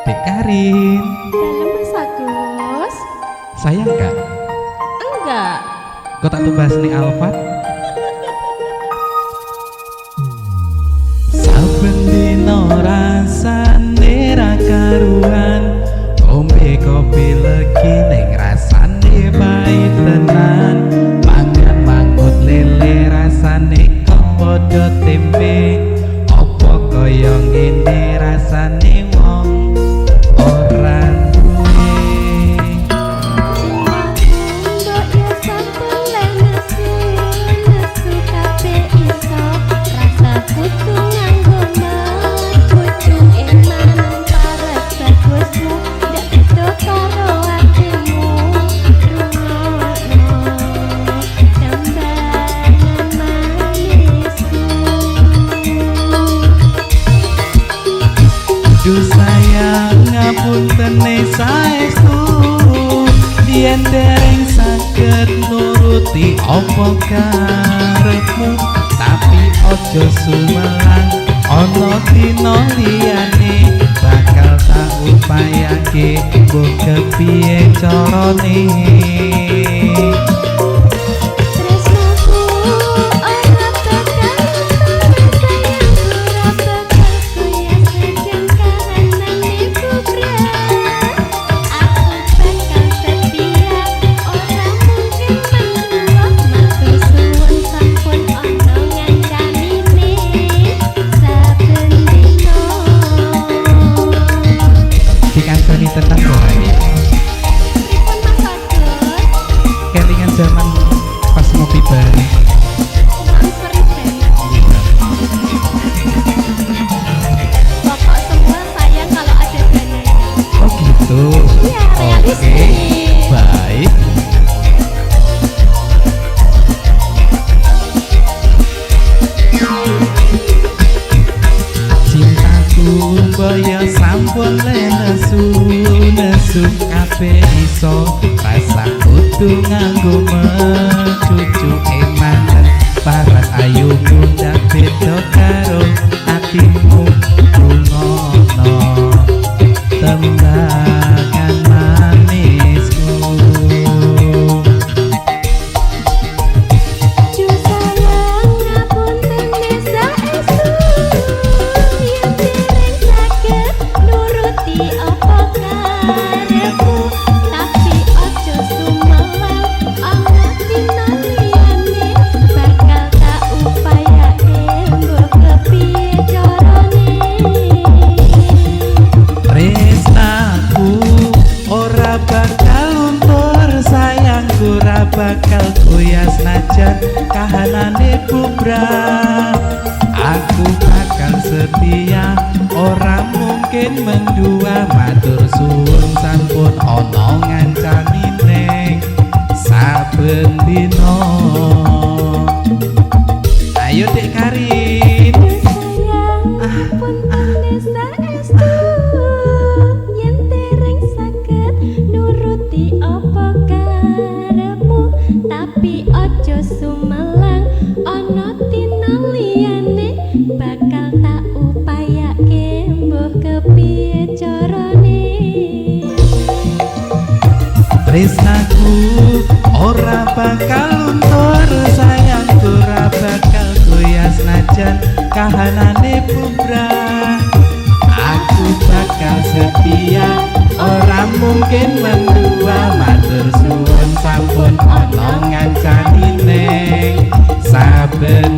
Dek Karin. Dalam Mas Agus? Sayang gak? Enggak. Kok tak tumbas nih Alfat? Saben dino rasane ra karuan, ombe kopi legi ning rasane pahit tenan. Mangan mangut lele rasane kok padha tempe, apa kaya ngene rasane wong ora duwe. Duh sayang ngapuntene saestu, yen dereng saged nuruti apa karepmu, tapi aja sumelang ana dina liyane bakal tak upayake mbok kepiye carane. Dikancani tenang ora ya? Kelingan zaman pas ngopi bareng. Pokok semua sayang kalau ada dananya. Oh gitu. Iya, realistis. Baik. Cintaku mbaya sampun nesu nesu kabeh iso, rasa kudu nganggo mecucu emanen. Paras ayumu ndak beda karo atimu, rungono tembangan manisku. Bakal goyas najan kahanane bubrah. Aku bakal setia, ora mungkin mendua. Matur suwun sampun ana ngancani ning saben dina. Ayo Dek Karin. Tapi ojo sumelang ana dina liyane bakal tak upayake mbuh kepiye carane. Tresnaku ora bakal luntur, sayangku ora bakal goyas najan kahanane bubrah. Aku bakal setia, ora mungkin mendua. Matur suwun sampun ana ngancani ning saben